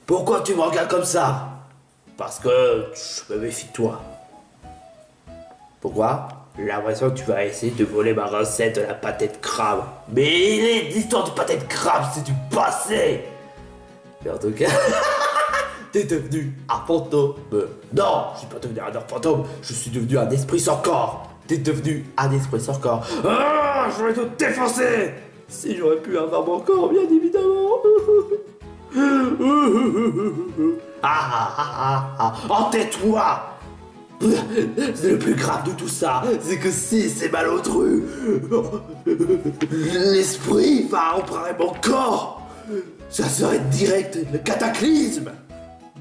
Pourquoi tu me regardes comme ça? Parce que je me méfie de toi. Pourquoi? J'ai l'impression que tu vas essayer de voler ma recette de la pâté de crabe. Mais l'histoire du pâté de crabe, c'est du passé. Mais en tout cas, t'es devenu un fantôme. Non, je suis pas devenu un fantôme, je suis devenu un esprit sans corps. T'es devenu un esprit sans corps. Ah, je vais te défoncer. Si j'aurais pu avoir mon corps, bien évidemment. Oh, tais-toi. C'est le plus grave de tout ça, c'est que si c'est malotru, l'esprit va emprunter mon corps. Ça serait direct le cataclysme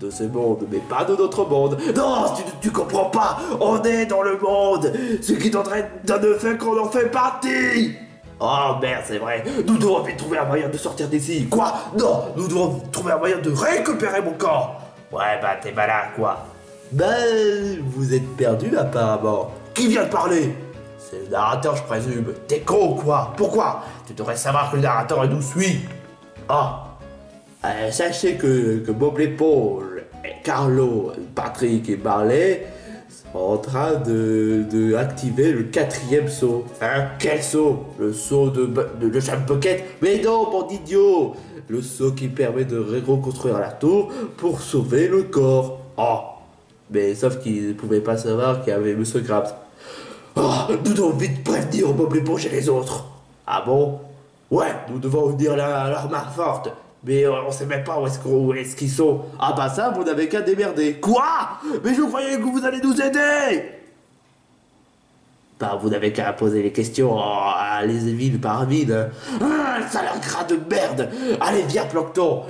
de ce monde, mais pas de notre monde. Non, tu comprends pas, on est dans le monde, ce qui t'entraîne d'un fait qu'on en fait partie. Oh merde, c'est vrai, nous devons vite trouver un moyen de sortir d'ici. Quoi? Non, nous devons trouver un moyen de récupérer mon corps. Ouais, bah t'es malade, quoi. Bah, vous êtes perdu apparemment. Qui vient de parler? C'est le narrateur, je présume. T'es con ou quoi? Pourquoi? Tu devrais savoir que le narrateur nous suit. Ah. Sachez que Bob l'épaule, Carlo, Patrick et Marley sont en train de activer le 4e saut. Hein? Quel saut? Le saut de Jam Pocket? Mais non, bande d'idiot! Le saut qui permet de reconstruire la tour pour sauver le corps. Oh. Mais sauf qu'ils ne pouvaient pas savoir qu'il y avait Monsieur Krabs. Oh, nous devons vite prévenir Bob l'éponge et les autres. Ah bon? Ouais, nous devons unir leur main forte. Mais on sait même pas où est-ce qu'ils sont. Ah bah ça, vous n'avez qu'à démerder. Quoi? Mais je croyais que vous allez nous aider. Bah vous n'avez qu'à poser les questions à les villes par ville. Ah, ça a l'air gras de merde. Allez, viens, Plancton.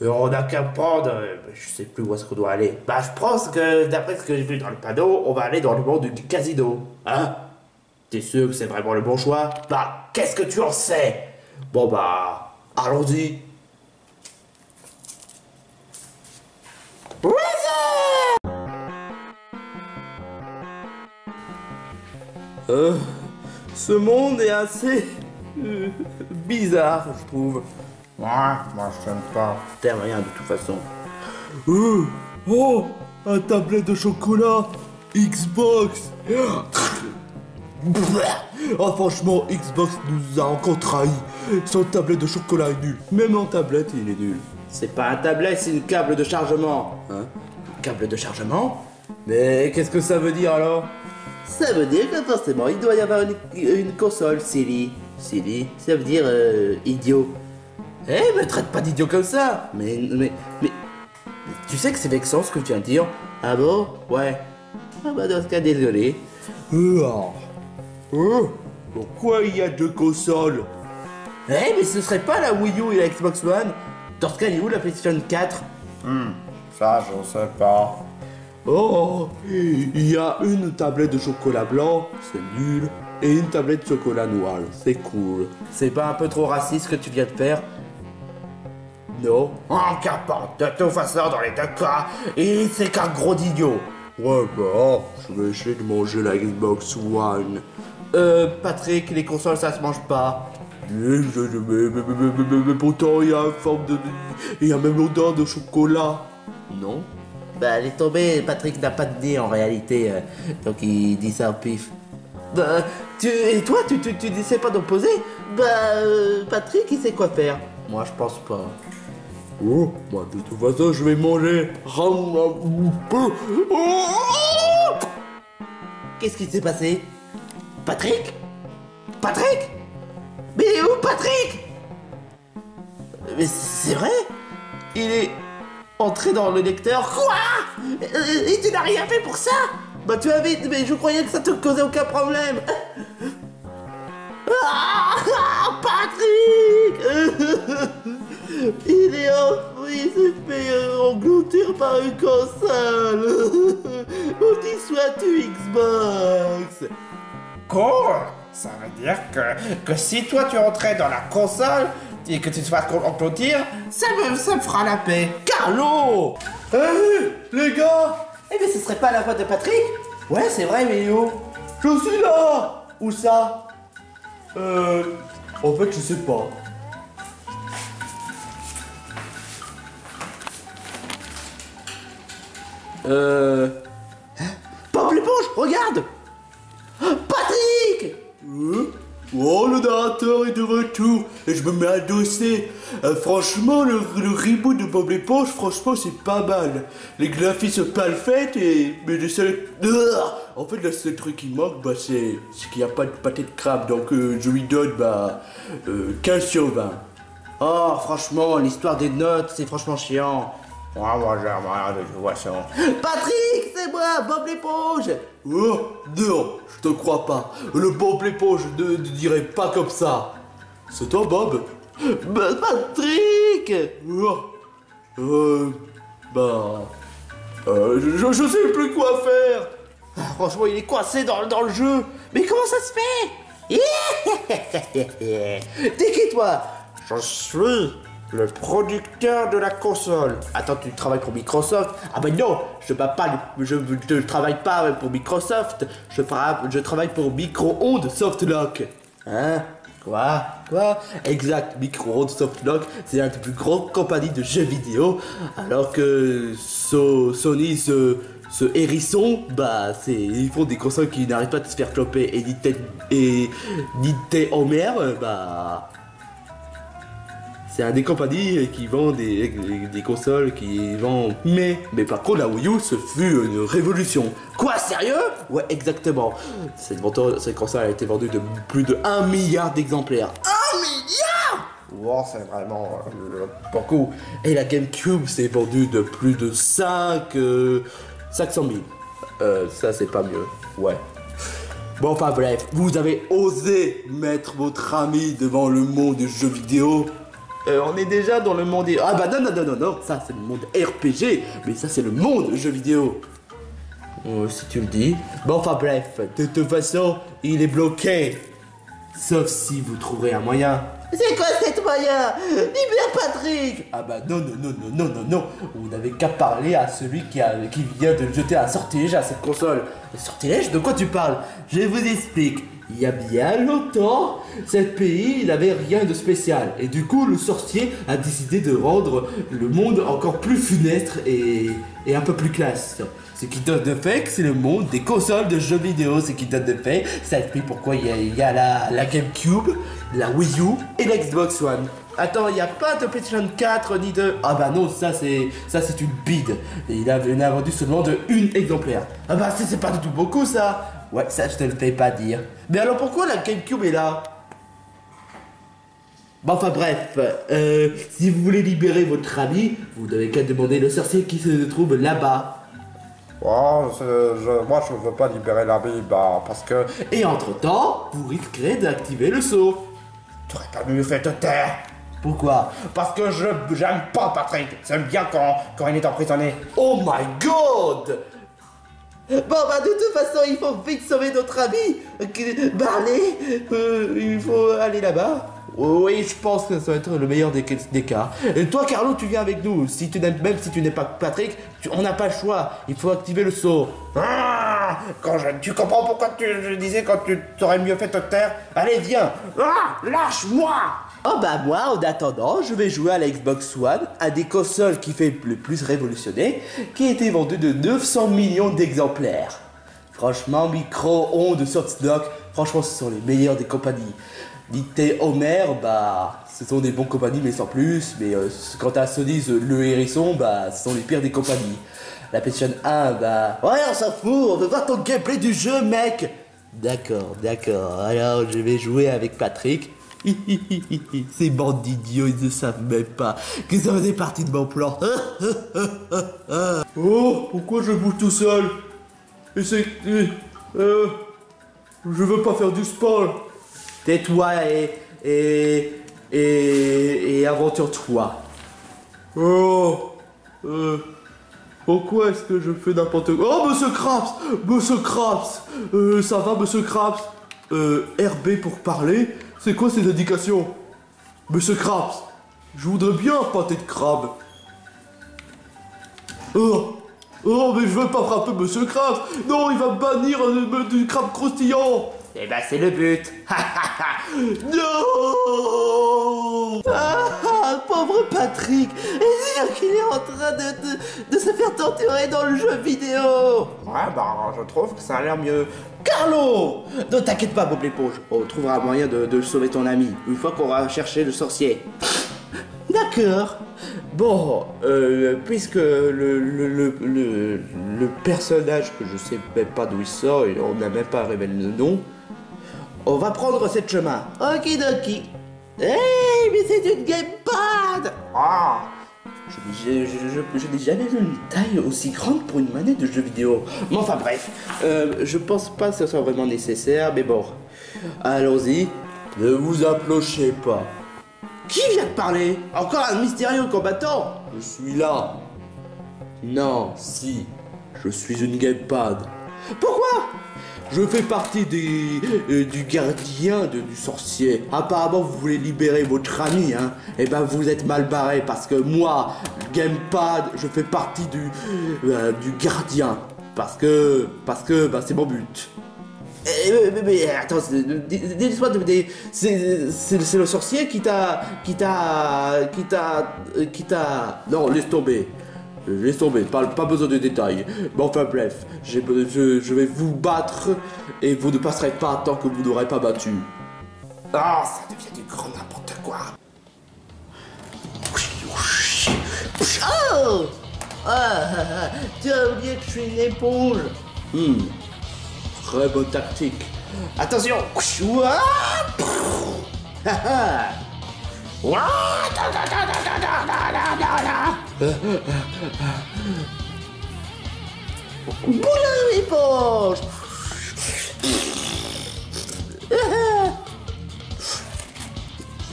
On n'a qu'à prendre... je sais plus où est-ce qu'on doit aller. Bah je pense que d'après ce que j'ai vu dans le panneau, on va aller dans le monde du casino. Hein? T'es sûr que c'est vraiment le bon choix? Bah qu'est-ce que tu en sais? Bon bah... allons-y. Ce monde est assez... bizarre, je trouve. Ouais, moi je t'aime pas. T'aimes rien de toute façon. Oh, un tablette de chocolat Xbox. Oh franchement, Xbox nous a encore trahi. Son tablette de chocolat est nul. Même en tablette, il est nul. C'est pas un tablette, c'est une câble de chargement. Hein? Câble de chargement? Mais qu'est-ce que ça veut dire alors? Ça veut dire que forcément il doit y avoir une console, silly. Silly, ça veut dire idiot. Eh, me traite pas d'idiot comme ça. Mais... Tu sais que c'est vexant ce que tu viens de dire? Ah bon? Ouais. Ah bah dans ce cas, désolé. Pourquoi il y a 2 consoles? Eh, mais ce serait pas la Wii U et la Xbox One? Dans ce cas, il est où la PlayStation 4? Ça je sais pas. Oh, il y a une tablette de chocolat blanc, c'est nul, et une tablette de chocolat noir, c'est cool. C'est pas un peu trop raciste ce que tu viens de faire? Non? Qu'importe, de toute façon, dans les deux cas, c'est qu'un gros idiot. Ouais bah, je vais essayer de manger la Xbox One. Patrick, les consoles ça se mange pas. Mais pourtant il y a une forme de... Il y a même l'odeur de chocolat. Non? Bah, laisse tomber, Patrick n'a pas de nez en réalité, donc il dit ça au pif. Bah, et toi, tu sais pas d'opposer? Bah, Patrick, il sait quoi faire. Moi, je pense pas. Oh, moi de toute façon, je vais manger. Qu'est-ce qui s'est passé? Patrick? Patrick? Mais il est où Patrick? Mais c'est vrai? Il est entré dans le lecteur. Quoi? Et tu n'as rien fait pour ça? Bah tu avais... Mais je croyais que ça te causait aucun problème. Patrick. Il est il s'est fait engloutir par une console. Où t'y sois-tu, Xbox? Cool. Ça veut dire que si toi tu rentrais dans la console et que tu te fasses engloutir, ça me fera la paix. Carlo! Hé, les gars! Eh mais ce serait pas la voix de Patrick? Ouais, c'est vrai, mais où? Je suis là! Où ça? En fait, je sais pas. Bob l'éponge, regarde. Patrick. Oh, le narrateur est de retour et je me mets à doser. Franchement, le reboot de Bob l'éponge, franchement, c'est pas mal. Les graphismes pas le fait mais le seul... En fait, le seul truc qui manque, bah, c'est qu'il n'y a pas de pâté de crabe. Donc, je lui donne, 15 sur 20. Oh, franchement, l'histoire des notes, c'est franchement chiant. Moi, j'aime rien de toute façon. Patrick, c'est moi, Bob l'éponge. Oh, non, je te crois pas. Le Bob l'éponge ne dirait pas comme ça. C'est toi, Bob? Patrick. Je sais plus quoi faire. Franchement, il est coincé dans le jeu. Mais comment ça se fait? T'es qui, toi? Je suis le producteur de la console. Attends, tu travailles pour Microsoft? Ah bah non, je ne travaille pas pour Microsoft. Je travaille pour Micro-ondes Softlock. Hein? Quoi? Exact, Micro-ondes Softlock, c'est l'une des plus grandes compagnies de jeux vidéo. Alors que Sony, ce hérisson, ils font des consoles qui n'arrêtent pas de se faire cloper. Et Nintendo, c'est un des compagnies qui vend des consoles qui vendent. Mais par contre, la Wii U, ce fut une révolution. Quoi, sérieux? Ouais, exactement. Cette console a été vendue de plus de 1 milliard d'exemplaires. 1 milliard? Wow, c'est vraiment Beaucoup. Et la GameCube s'est vendue de plus de 500 000. Ça, c'est pas mieux. Ouais. Bon, enfin bref, vous avez osé mettre votre ami devant le monde du jeu vidéo. On est déjà dans le monde... Ah bah non, ça c'est le monde RPG, mais ça c'est le monde jeu vidéo. Si tu le dis. Bon, enfin bref, de toute façon, il est bloqué. Sauf si vous trouverez un moyen. C'est quoi cet moyen? Libère Patrick. Ah bah non. Vous n'avez qu'à parler à celui qui vient de jeter un sortilège à cette console. Un sortilège? De quoi tu parles? Je vous explique. Il y a bien longtemps, ce pays, il n'avait rien de spécial. Et du coup, le sorcier a décidé de rendre le monde encore plus funeste et un peu plus classe. Ce qui donne de fait que c'est le monde des consoles de jeux vidéo. Ce qui donne de fait, ça explique pourquoi il y a la GameCube, la Wii U et la Xbox One. Attends, il n'y a pas de PlayStation 4 ni de... Ah bah non, ça c'est une bide. Et il a vendu seulement de 1 exemplaire. Ah bah c'est pas du tout beaucoup ça. Ouais, ça je te le fais pas dire. Mais alors pourquoi la GameCube est là? Bon, enfin bref, si vous voulez libérer votre ami, vous n'avez qu'à demander le sorcier qui se trouve là-bas. Oh, moi je veux pas libérer l'ami, parce que... Et entre-temps, vous risquerez d'activer le saut. T'aurais pas mieux fait te taire. Pourquoi? Parce que j'aime pas Patrick. J'aime bien quand il est emprisonné. Oh my god! Bon de toute façon il faut vite sauver notre ami. Allez, il faut aller là-bas. Oui, je pense que ça va être le meilleur des cas. Et toi Carlo, tu viens avec nous. Même si tu n'es pas Patrick, on n'a pas le choix. Il faut activer le saut. Ah, tu comprends pourquoi je disais quand tu t'aurais mieux fait te taire? Allez, viens. Ah, lâche-moi. Oh moi, en attendant, je vais jouer à la Xbox One, à des consoles qui fait le plus révolutionner, qui a été vendue de 900 millions d'exemplaires. Franchement, Micro-ondes Softlock, franchement, ce sont les meilleurs des compagnies. Nintendo, ce sont des bonnes compagnies, mais sans plus. Mais quant à Sony, le hérisson, ce sont les pires des compagnies. La PlayStation 1, ouais, on s'en fout, on veut voir ton gameplay du jeu, mec. D'accord. Alors, je vais jouer avec Patrick. Ces bandes d'idiots, ils ne savent même pas que ça faisait partie de mon plan. Oh, pourquoi je bouge tout seul? Je veux pas faire du spoil. Tais-toi et aventure-toi. Pourquoi est-ce que je fais n'importe quoi? Oh, Monsieur Krabs, ça va, Monsieur Krabs? RB pour parler? C'est quoi ces indications? Monsieur Krabs, je voudrais bien un pâté de crabe. Oh, mais je veux pas frapper Monsieur Krabs. Non, il va me bannir du crabe croustillant. Eh ben c'est le but. Non. Pauvre Patrick. Et dire qu'il est en train de se faire torturer dans le jeu vidéo. Ouais, bah je trouve que ça a l'air mieux. Carlo! Ne t'inquiète pas, Bob l'éponge. On trouvera moyen de sauver ton ami une fois qu'on aura cherché le sorcier. D'accord. Bon, puisque le personnage que je sais même pas d'où il sort et on n'a même pas révélé le nom, on va prendre cette chemin. Okidoki. Hey, mais c'est une gamepad! Ah, Je n'ai jamais vu une taille aussi grande pour une manette de jeu vidéo. Mais enfin bref, je pense pas que ce soit vraiment nécessaire, mais bon. Allons-y. Ne vous approchez pas. Qui vient de parler? Encore un mystérieux combattant? Je suis là. Non, si. Je suis une gamepad. Pourquoi? Je fais partie du gardien du sorcier. Apparemment, vous voulez libérer votre ami, hein. Eh ben, vous êtes mal barré parce que moi, gamepad, je fais partie du gardien. Parce que, bah, c'est mon but. Mais attends, dis-moi, c'est le sorcier qui t'a... Non, laisse tomber. Laisse tomber, pas besoin de détails. Mais enfin bref, je vais vous battre et vous ne passerez pas tant que vous n'aurez pas battu. ah, ça devient du grand n'importe quoi. Oh tu as oublié que je suis une éponge. Très bonne tactique. Attention. Boulin l'éponge.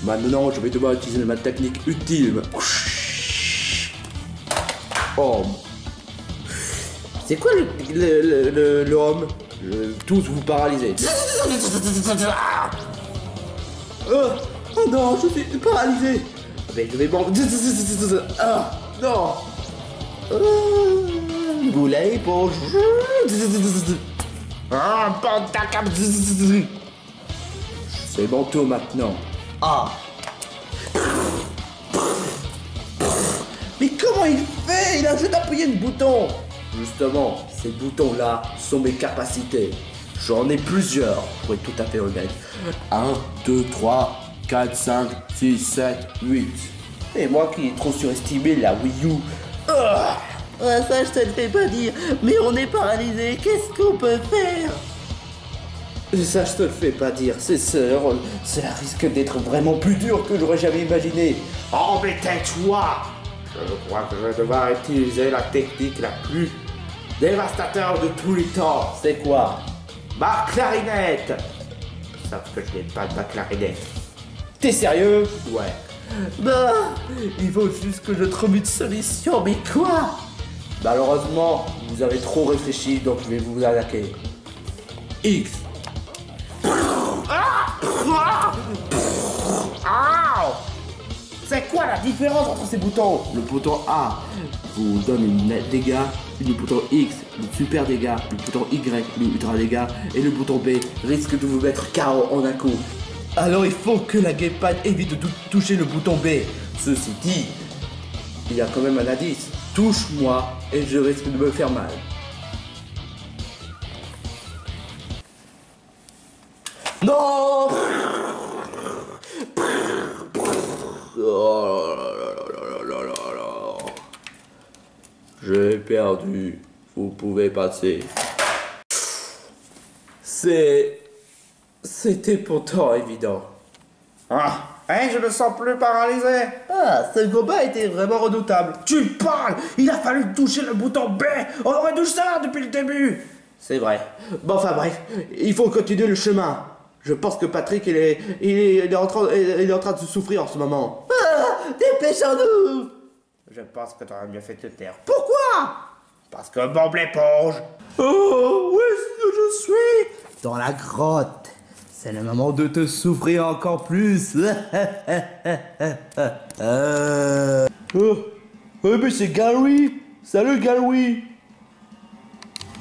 Maintenant, je vais devoir utiliser ma technique ultime. Oh. C'est quoi le homme? Tous vous paralysez. Oh non, je suis paralysé. Mais je vais manquer. Ah non. Boulin l'éponge. Ah, bande d'acap. C'est mon tour maintenant. Ah. Mais comment il fait? Il a juste appuyé le bouton. Justement, ces boutons-là sont mes capacités. J'en ai plusieurs, pour être tout à fait honnête. 1, 2, 3, 4, 5, 6, 7, 8. Et moi qui ai trop surestimé la Wii U. Ah, ça, je te le fais pas dire. Mais on est paralysé, qu'est-ce qu'on peut faire? Ça, je te le fais pas dire, c'est sûr. Cela risque d'être vraiment plus dur que j'aurais jamais imaginé. Oh, mais tais-toi. Je crois que je vais devoir utiliser la technique la plus dévastateur de tous les temps. C'est quoi? Ma clarinette. Sauf que je n'ai pas de ma clarinette. T'es sérieux? Ouais. Bah, il faut juste que je trouve une solution, mais quoi? Malheureusement, vous avez trop réfléchi, donc je vais vous attaquer. X. C'est quoi la différence entre ces boutons? Le bouton A vous donne une dégâts, le bouton X, le super dégâts, le bouton Y, le ultra dégâts, et le bouton B risque de vous mettre KO en un coup. Alors il faut que la gamepad évite de toucher le bouton B. Ceci dit, il y a quand même un indice. Touche-moi et je risque de me faire mal. Non! Oh là là. J'ai perdu. Vous pouvez passer. C'était pourtant évident. Ah, hein, je me sens plus paralysé. Ah, ce combat était vraiment redoutable. Tu parles. Il a fallu toucher le bouton B. On aurait dû ça depuis le début. C'est vrai. Bon, enfin bref, il faut continuer le chemin. Je pense que Patrick, il est en train de souffrir en ce moment. Ah, dépêchons-nous. Je pense que t'aurais mieux fait de te taire. Pourquoi? Parce que Bob l'éponge. Oh, où est-ce que je suis? Dans la grotte. C'est le moment de te souffrir encore plus. Oh, mais c'est Gary. Salut Gary.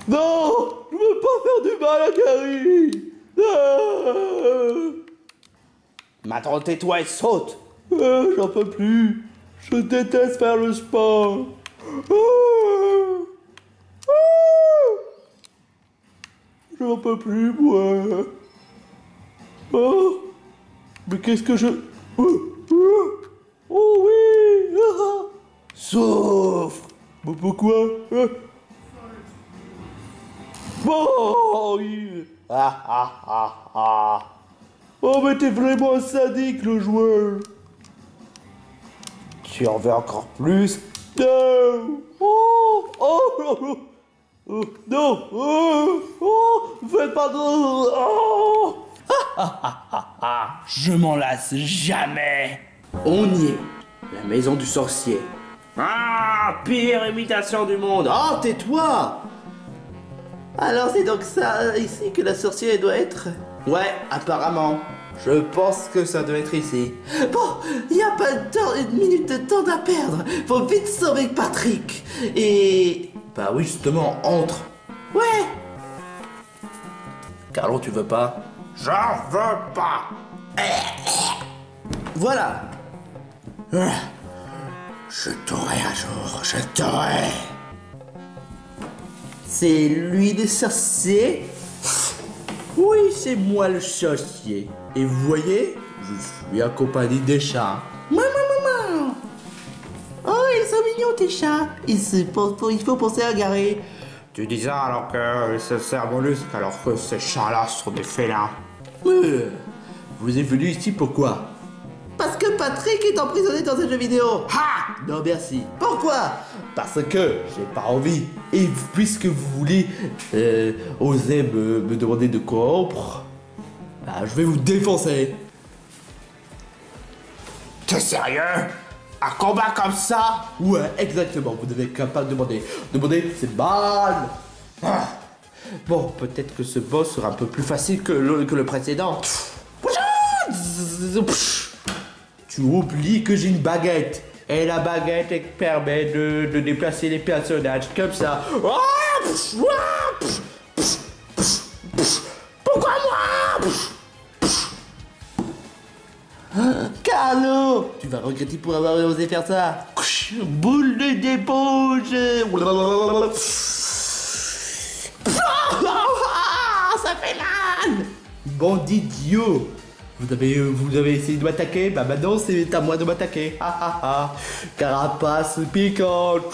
Non, je veux pas faire du mal à Gary. Maintenant, tais-toi et saute. J'en peux plus. Je déteste faire le sport. J'en peux plus, moi. Oh, mais qu'est-ce que je... Oh oui. Souffre. Mais pourquoi? Bon, oui. Oh, mais t'es vraiment sadique, le joueur. Tu en veux encore plus? Non. Oh, non. Faites pas de... Oh. Je m'en lasse jamais. On y est. La maison du sorcier. Ah, pire imitation du monde. Oh, tais-toi. Alors c'est donc ça ici que la sorcière doit être? Ouais, apparemment. Je pense que ça doit être ici. Bon, il n'y a pas une minute de temps à perdre. Faut vite sauver Patrick. Et... Bah oui, justement, entre. Ouais. Carlo, tu veux pas? J'en veux pas. Voilà. Je t'aurai un jour, je t'aurai. C'est lui le sorcier? Oui, c'est moi le sorcier. Et vous voyez, je suis accompagné des chats. Maman. Oh, ils sont mignons tes chats. Il faut penser à garer. Tu dis ça alors que c'est un mollusque, alors que ces chats-là sont des félins. Vous êtes venu ici pourquoi? Parce que Patrick est emprisonné dans un jeu vidéo. Ha! Non merci. Pourquoi? Parce que j'ai pas envie. Et puisque vous voulez oser me demander de corrompre, bah, je vais vous défoncer. T'es sérieux? Un combat comme ça? Ouais, exactement. Vous devez être capable de demander. Demander, c'est mal. Ah. Bon, peut-être que ce boss sera un peu plus facile que le précédent. Tu oublies que j'ai une baguette. Et la baguette elle permet de déplacer les personnages comme ça. Pourquoi moi? Carlo, tu vas regretter pour avoir osé faire ça. Boule de débauche. Ça fait mal. Bandit idiot. Vous avez essayé de m'attaquer, bah maintenant c'est à moi de m'attaquer. Carapace piquante.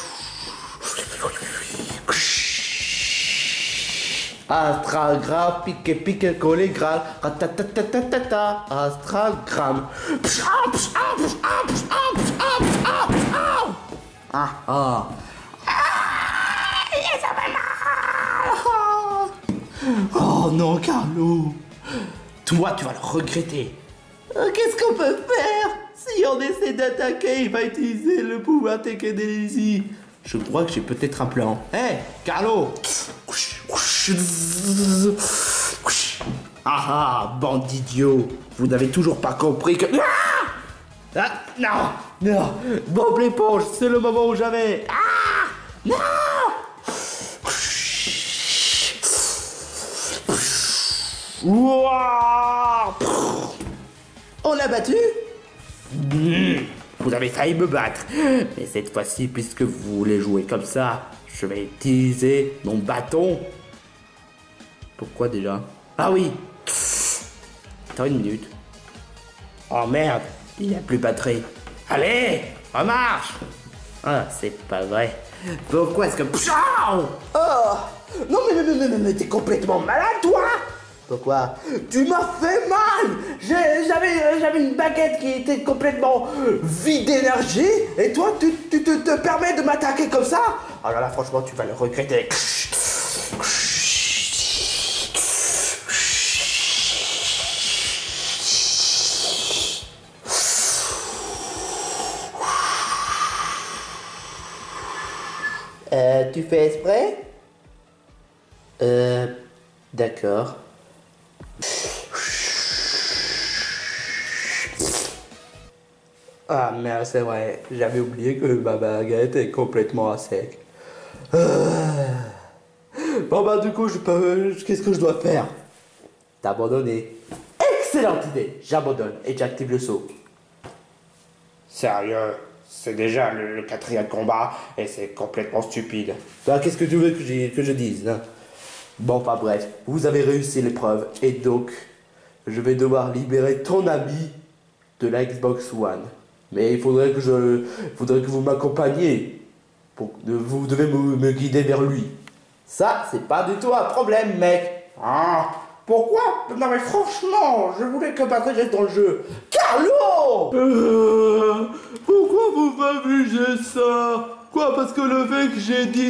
Astragram, pique, collé, gras. Ratatatatata. Astragram. Oh non, Carlo. Toi, tu vas le regretter. Qu'est-ce qu'on peut faire? Si on essaie d'attaquer, il va utiliser le pouvoir télékinésie. Je crois que j'ai peut-être un plan. Hé, Carlo. Bande d'idiots. Vous n'avez toujours pas compris que... Non. Bob l'éponge, c'est le moment où j'avais... Non. On l'a battu? Vous avez failli me battre. Mais cette fois-ci, puisque vous voulez jouer comme ça, je vais utiliser mon bâton. Pourquoi déjà? Ah oui. Attends une minute. Oh merde, il n'y a plus de batterie. Allez, on marche. Ah, c'est pas vrai. Pourquoi est-ce que... Oh non mais t'es complètement malade toi. Pourquoi? Tu m'as fait mal. J'avais une baguette qui était complètement vide d'énergie. Et toi, tu te permets de m'attaquer comme ça? Alors là, franchement, tu vas le regretter. Tu fais exprès? D'accord. Ah merde, c'est vrai, j'avais oublié que ma baguette est complètement à sec. Bon bah du coup, qu'est-ce que je dois faire? T'as abandonné. Excellente idée. J'abandonne et j'active le saut. Sérieux, c'est déjà le quatrième combat et c'est complètement stupide. Bah, qu'est-ce que tu veux que je dise, hein? Bon, enfin bref, vous avez réussi l'épreuve et donc je vais devoir libérer ton ami de la Xbox One. Mais il faudrait que vous m'accompagniez. Vous devez me guider vers lui. Ça, c'est pas du tout un problème, mec. Ah, pourquoi? Non mais franchement, je voulais que Patrick reste dans le jeu. Carlo! Pourquoi vous m'amusez ça? Quoi, parce que le fait que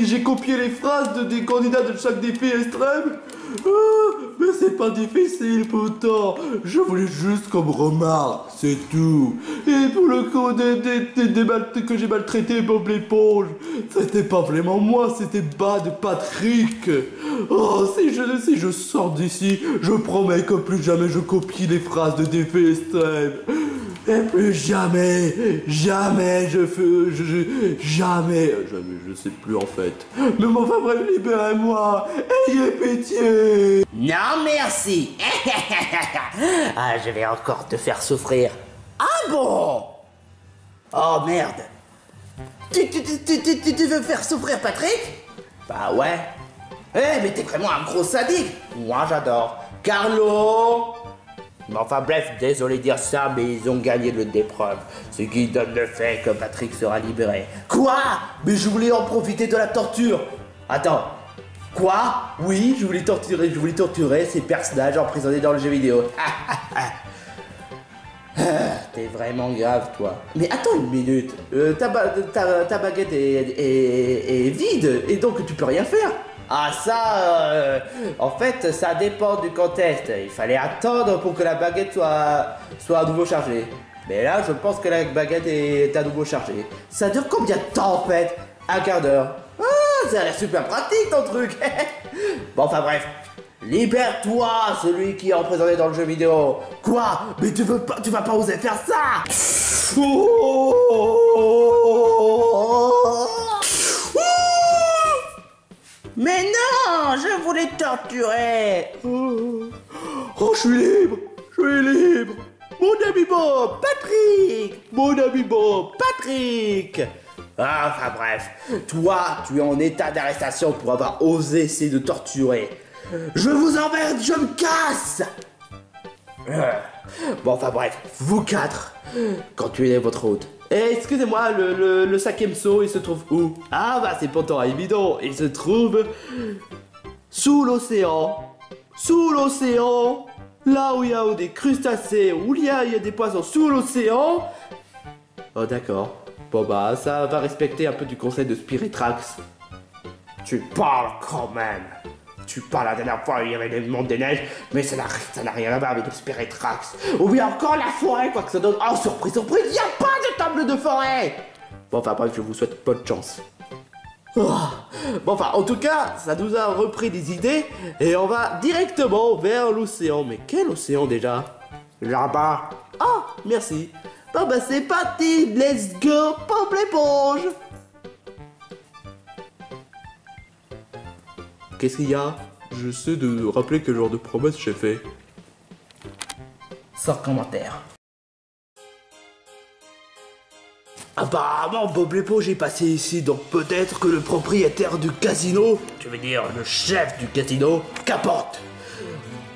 j'ai copié les phrases des candidats de chaque défi extrême? Mais c'est pas difficile pourtant. Je voulais juste comme remarque, c'est tout. Et pour le coup que j'ai maltraité Bob l'éponge, c'était pas vraiment moi, c'était Bad Patrick. Oh, si je sors d'ici, je promets que plus jamais je copie les phrases de défi extrême. Et plus jamais je sais plus en fait. Mais enfin bref, libérez-moi, ayez pitié. Non, merci. Ah, je vais encore te faire souffrir. Ah bon? Oh merde. Tu veux faire souffrir Patrick? Bah ouais. Eh, mais t'es vraiment un gros sadique. Moi j'adore. Carlo! Mais enfin bref, désolé de dire ça, mais ils ont gagné l'épreuve. Ce qui donne le fait que Patrick sera libéré. Quoi? Mais je voulais en profiter de la torture. Attends. Quoi? Oui, je voulais torturer ces personnages emprisonnés dans le jeu vidéo. T'es vraiment grave, toi. Mais attends une minute. Ta baguette est vide, et donc tu peux rien faire. Ah ça, en fait, ça dépend du contexte. Il fallait attendre pour que la baguette soit à nouveau chargée. Mais là, je pense que la baguette est à nouveau chargée. Ça dure combien de temps, en fait? Un quart d'heure. Ah, ça a l'air super pratique, ton truc. Bon, enfin bref. Libère-toi, celui qui est emprisonné dans le jeu vidéo. Quoi? Mais tu vas pas oser faire ça. Mais non, je voulais te torturer. Oh, je suis libre. Mon ami Bob, Patrick. mon ami Bob. Patrick. Ah, enfin bref, toi, tu es en état d'arrestation pour avoir osé essayer de torturer. Je vous emmerde, je me casse. Bon, enfin bref, vous quatre, continuez votre route. Et excusez-moi, le cinquième saut, il se trouve où? Ah bah c'est pourtant évident, il se trouve sous l'océan. Sous l'océan, là où il y a des crustacés, où il y a des poissons sous l'océan. Oh d'accord. Bon bah ça va respecter un peu du conseil de Spiritrax. Tu parles quand même. Tu parles la dernière fois, il y avait le monde des neiges, mais ça n'a rien à voir avec le Spiritrax. Ou bien encore la forêt, quoi que ça donne. Oh surprise, surprise, il n'y a pas de table de forêt. Bon enfin bref, je vous souhaite bonne chance. Oh. Bon enfin, en tout cas, ça nous a repris des idées, et on va directement vers l'océan. Mais quel océan déjà? Là-bas. Oh, merci. Bon bah c'est parti, let's go, Bob l'éponge. Qu'est-ce qu'il y a? J'essaie de rappeler quel genre de promesse j'ai fait. Sans commentaire. Apparemment, Bob l'éponge est passé ici, donc peut-être que le propriétaire du casino, tu veux dire le chef du casino, qu'importe.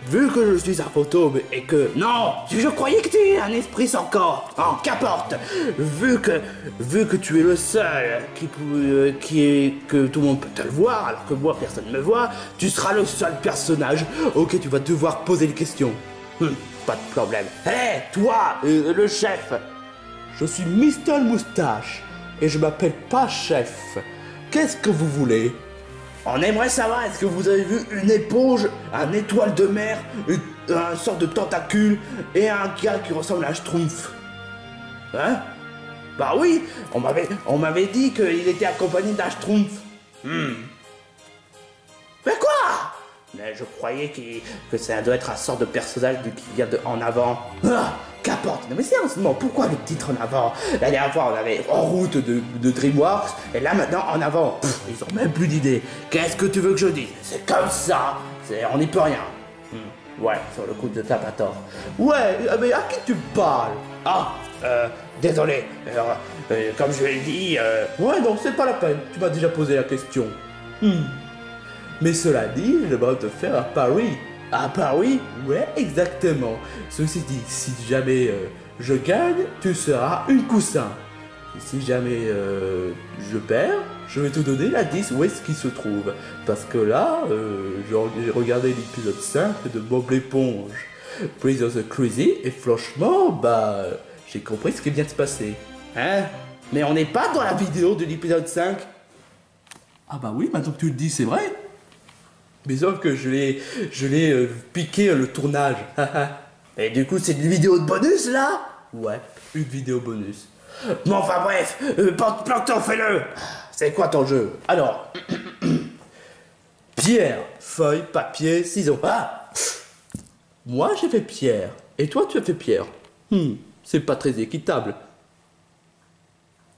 Vu que je suis un fantôme et que... Non, je croyais que tu es un esprit sans corps. Oh, qu'importe. Vu que tu es le seul que tout le monde peut te le voir, alors que moi personne ne me voit, tu seras le seul personnage auquel tu vas devoir poser des questions. Pas de problème. Hé, toi, le chef. Je suis Mr. Moustache et je m'appelle pas chef. Qu'est-ce que vous voulez? On aimerait savoir, est-ce que vous avez vu une éponge, un étoile de mer, une sorte de tentacule et un gars qui ressemble à Schtroumpf? Hein? Bah oui, on m'avait dit qu'il était accompagné d'un Schtroumpf. Mais quoi? Mais je croyais que ça doit être un sort de personnage qui vient en avant. Ah, qu'importe. Non mais sérieusement, pourquoi le titre en avant? La dernière fois, on avait En route de DreamWorks, et là maintenant en avant. Ils ont même plus d'idées. Qu'est-ce que tu veux que je dise? C'est comme ça. On n'y peut rien. Ouais, sur le coup de t'as pas tort. Ouais, mais à qui tu parles? Ah, désolé. Comme je l'ai dit, Ouais, non, c'est pas la peine. Tu m'as déjà posé la question. Mais cela dit, je vais te faire un pari. Un pari? Ouais, exactement. Ceci dit, si jamais je gagne, tu seras une coussin. Et si jamais je perds, je vais te donner l'indice où est-ce qu'il se trouve. Parce que là, j'ai regardé l'épisode 5 de Bob l'éponge, Princess Crazy, et franchement, j'ai compris ce qui vient de se passer. Hein? Mais on n'est pas dans la vidéo de l'épisode 5. Ah bah oui, maintenant que tu le dis, c'est vrai. Mais sauf que je l'ai piqué le tournage. Et du coup, c'est une vidéo de bonus, là? Ouais, une vidéo bonus. Bon, enfin bref, Plancton, fais-le. C'est quoi ton jeu? Alors, pierre, feuille, papier, ciseaux. Ah! Moi, j'ai fait pierre. Et toi, tu as fait pierre. C'est pas très équitable.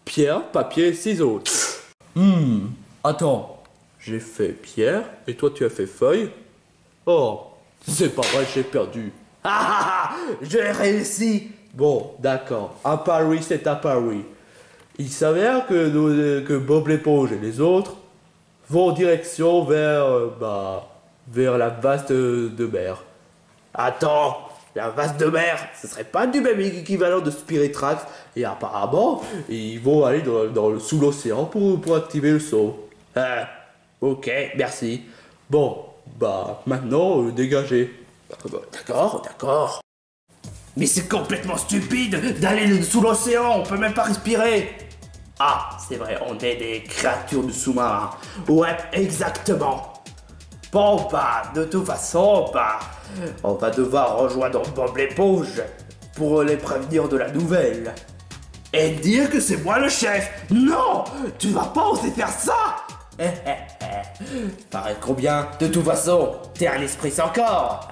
Pierre, papier, ciseaux. Attends. J'ai fait pierre, et toi, tu as fait feuille. Oh, c'est pas vrai, j'ai perdu. J'ai réussi. Bon, d'accord. Un pari, c'est un pari. Il s'avère que Bob l'éponge et les autres vont en direction vers la vaste de mer. Attends, la vaste de mer, ce serait pas du même équivalent de Spiritrax, et apparemment, ils vont aller sous l'océan pour activer le saut. Ok, merci. Bon, maintenant, dégagez. D'accord. Mais c'est complètement stupide d'aller sous l'océan, on peut même pas respirer. Ah, c'est vrai, on est des créatures de sous-marins. Ouais, exactement. Bon, de toute façon, on va devoir rejoindre Bob l'éponge pour les prévenir de la nouvelle. Et dire que c'est moi le chef. Non, tu vas pas oser faire ça. Paraît trop bien. De toute façon, t'es un esprit sans corps.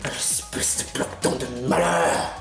Espèce de Plancton de malheur.